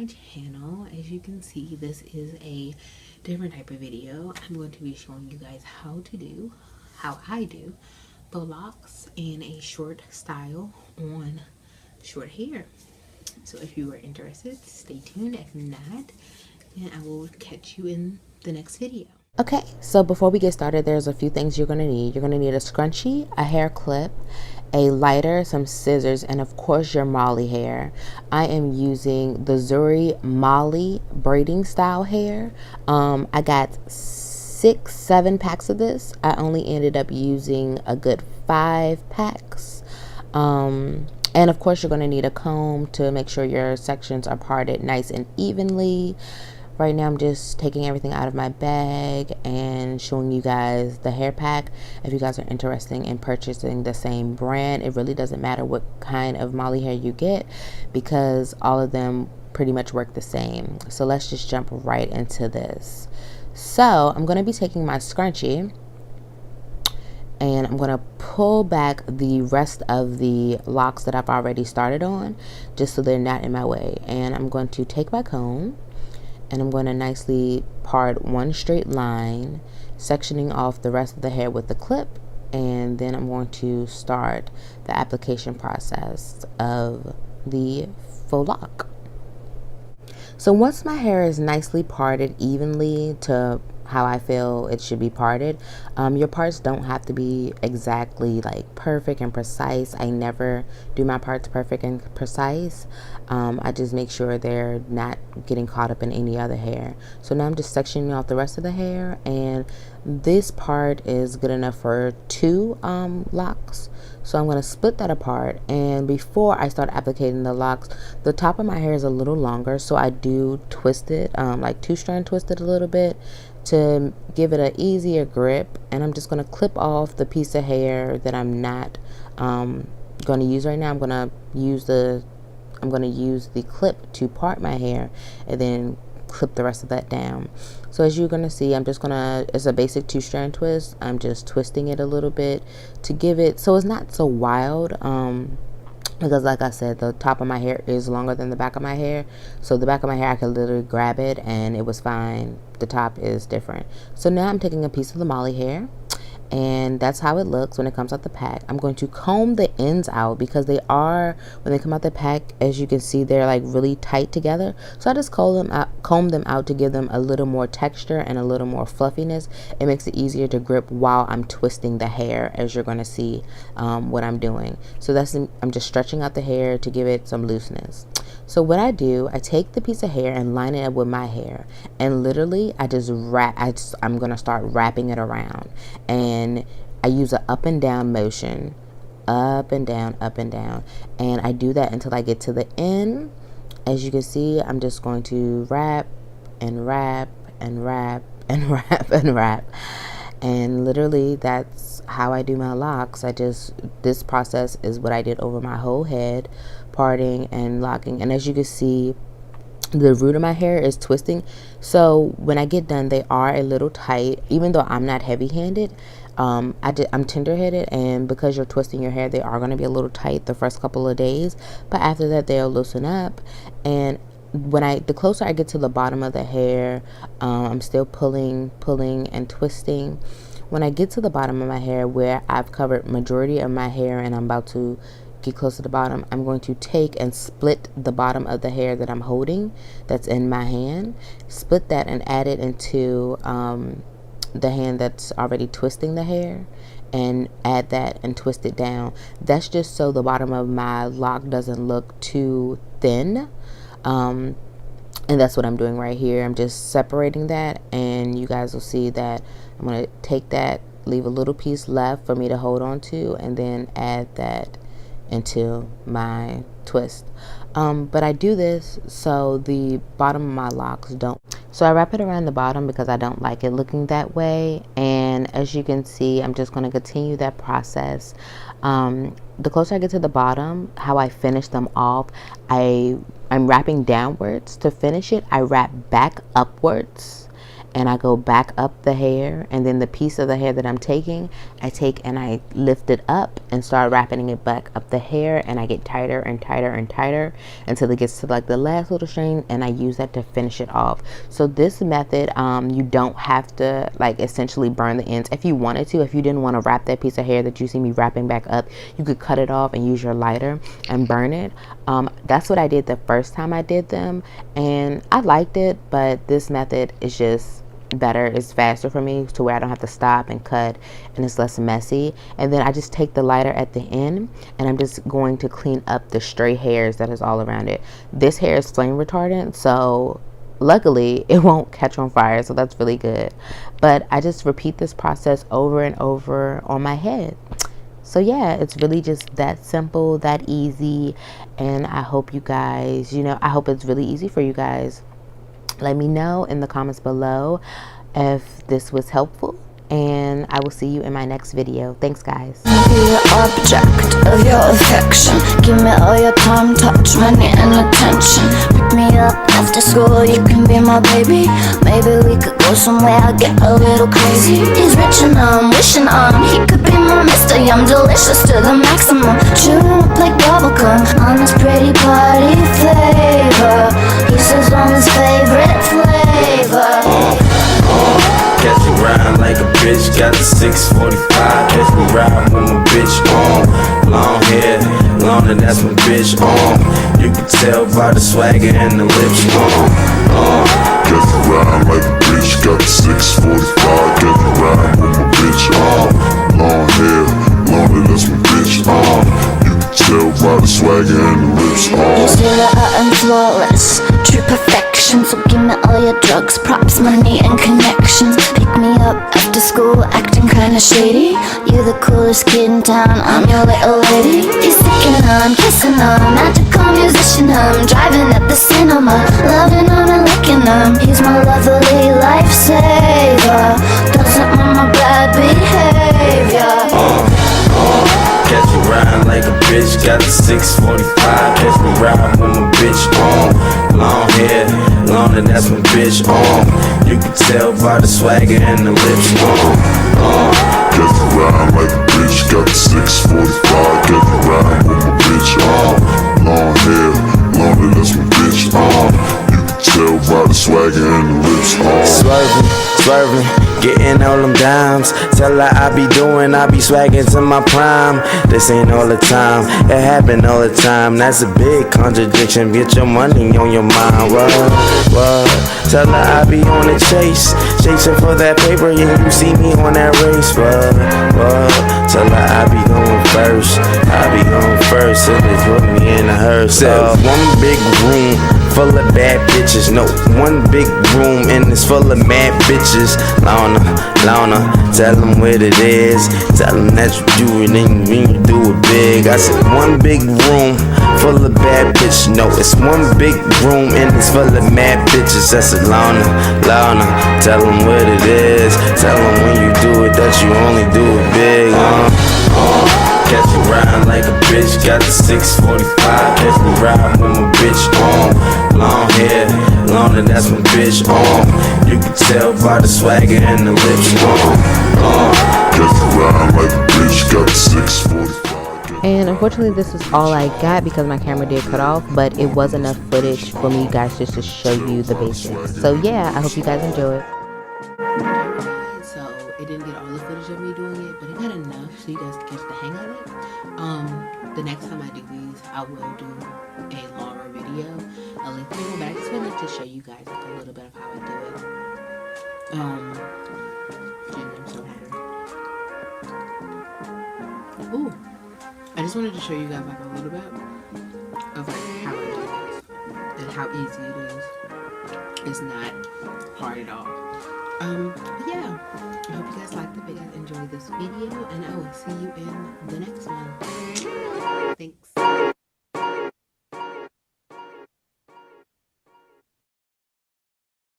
channel. As you can see, this is a different type of video. I'm going to be showing you guys how I do the locks in a short style on short hair. So if you are interested, stay tuned. If not, then I will catch you in the next video. Okay, so before we get started, there's a few things you're going to need. You're going to need a scrunchie, a hair clip, a lighter, some scissors, and of course your Marley hair. I am using the Zuri Marley braiding style hair. I got 6-7 packs of this. I only ended up using a good 5 packs. And of course you're going to need a comb to make sure your sections are parted nice and evenly. Right now I'm just taking everything out of my bag and showing you guys the hair pack. If you guys are interested in purchasing the same brand, it really doesn't matter what kind of Marley hair you get because all of them pretty much work the same. So let's just jump right into this. So I'm going to be taking my scrunchie and I'm going to pull back the rest of the locks that I've already started on just so they're not in my way. And I'm going to take my comb and I'm going to nicely part one straight line, sectioning off the rest of the hair with the clip, and then I'm going to start the application process of the faux lock. So once my hair is nicely parted evenly to how I feel it should be parted, your parts don't have to be exactly like perfect and precise. I never do my parts perfect and precise. I just make sure they're not getting caught up in any other hair. So now I'm just sectioning off the rest of the hair, and this part is good enough for 2 locks. So I'm going to split that apart, and before I start applicating the locks, the top of my hair is a little longer, so I do twist it, like 2-strand twist it a little bit to give it an easier grip. And I'm just going to clip off the piece of hair that I'm not going to use right now. I'm going to use the clip to part my hair and then clip the rest of that down. So as you're going to see, it's a basic 2-strand twist. I'm just twisting it a little bit to give it so it's not so wild, because like I said, the top of my hair is longer than the back of my hair. So the back of my hair, I could literally grab it and it was fine. The top is different. So now I'm taking a piece of the Marley hair, and that's how it looks when it comes out the pack. I'm going to comb the ends out because when they come out the pack, as you can see, they're like really tight together. So I just comb them out to give them a little more texture and a little more fluffiness. It makes it easier to grip while I'm twisting the hair, as you're going to see what I'm doing. So I'm just stretching out the hair to give it some looseness. So what I do, I take the piece of hair and line it up with my hair, and literally I'm going to start wrapping it around, and I use an up and down motion, up and down, up and down, and I do that until I get to the end. As you can see, I'm just going to wrap and wrap and wrap and wrap and wrap, and literally that's how I do my locks. This process is what I did over my whole head, parting and locking. And as you can see, the root of my hair is twisting, so when I get done, they are a little tight. Even though I'm not heavy-handed, I'm tender-headed, and because you're twisting your hair, they are going to be a little tight the first couple of days, but after that they'll loosen up. And the closer I get to the bottom of the hair, I'm still pulling and twisting. When I get to the bottom of my hair, where I've covered majority of my hair and I'm about to get close to the bottom, I'm going to take and split the bottom of the hair that I'm holding, that's in my hand, split that and add it into the hand that's already twisting the hair, and add that and twist it down. That's just so the bottom of my lock doesn't look too thin. And that's what I'm doing right here. I'm just separating that, and you guys will see that I'm going to take that, leave a little piece left for me to hold on to, and then add that into my twist. But I do this so the bottom of my locks don't. So I wrap it around the bottom because I don't like it looking that way. And as you can see, I'm just going to continue that process. The closer I get to the bottom, how I finish them off, I'm wrapping downwards to finish it. I wrap back upwards, and I go back up the hair, and then the piece of the hair that I'm taking, I take and I lift it up and start wrapping it back up the hair, and I get tighter and tighter and tighter until it gets to like the last little string, and I use that to finish it off. So this method, you don't have to like essentially burn the ends. If you wanted to, if you didn't want to wrap that piece of hair that you see me wrapping back up, you could cut it off and use your lighter and burn it. That's what I did the first time I did them, and I liked it, but this method is just better. It's faster for me to where I don't have to stop and cut, and it's less messy. And then I just take the lighter at the end, and I'm just going to clean up the stray hairs that is all around it. This hair is flame retardant, so luckily it won't catch on fire, so that's really good. But I just repeat this process over and over on my head. So yeah, it's really just that simple, that easy, and I hope you guys, I hope it's really easy for you guys. Let me know in the comments below if this was helpful, and I will see you in my next video. Thanks, guys. Be the object of your affection. Give me all your time, touch, money, and attention. Pick me up after school, you can be my baby. Maybe we could go somewhere, get a little crazy. He's rich and I'm wishing he could be my Mr. Yum, delicious to the maximum. Chewing up like bubblegum on this pretty party flavor. He says on his favorite flavor. Catch me riding like a bitch, got the 645. Catch me riding with my bitch on. Long hair, longer, that's my bitch on. You can tell by the swagger and the lips on. Catch me riding like a bitch, got the 645. Catch me riding with my bitch on. Long hair, longer, that's my bitch on. You can tell by the swagger and the lips on. You say that I am flawless, true perfection. So give me all your drugs, props, money, and connections. Pick me up after school, acting kinda shady. You're the coolest kid in town, I'm your little lady. He's sticking on, kissing on, magical musician hum. Driving at the cinema, loving on and licking them. He's my lovely lifesaver, doesn't want my bad behavior. Catch me riding like a bitch, got the 645. Catch me riding with my bitch on. Long hair, longer, that's my bitch on. You can tell by the swagger and the lips on. Catch me riding like a bitch, got the 645. Catch me riding with my bitch on. Long hair, longer, that's my bitch on. You can tell by the swagger and the lips on. Swerving, getting all them dimes. Tell her I be swagging to my prime. This ain't all the time, it happen all the time. That's a big contradiction, get your money on your mind. What? Tell her I be on the chase, chasing for that paper, yeah, you see me on that race. What? Tell her I be going first, so they put me in a hearse. One big room full of bad bitches, no, one big room and it's full of mad bitches. Lana, tell them what it is. Tell them that you do it and you do it big. I said one big room full of bad bitches. No, it's one big room and it's full of mad bitches. I said Lana, tell them what it is. Tell them when you do it that you only do it big. Catch me riding like a bitch, got the 645. Catch me riding with my bitch on. Long hair, longer, that's my bitch on. You can tell by the swagger and the lips on. Catch me riding like a bitch, got the 645. And unfortunately this is all I got because my camera did cut off, but it was enough footage for me guys just to show you the basics. So yeah, I hope you guys enjoy it. So it didn't get all the footage of me doing it, but it got enough so you guys can catch the hang of it. The next time I do these, I will do a longer video, a lengthy one, but I just wanted to show you guys like a little bit of how I do it. I'm so happy. Ooh, I just wanted to show you guys like a little bit of like how I do this and how easy it is. It's not hard at all. Yeah, I hope you guys liked it. If you guys enjoyed this video, and I will see you in the next one. Thanks.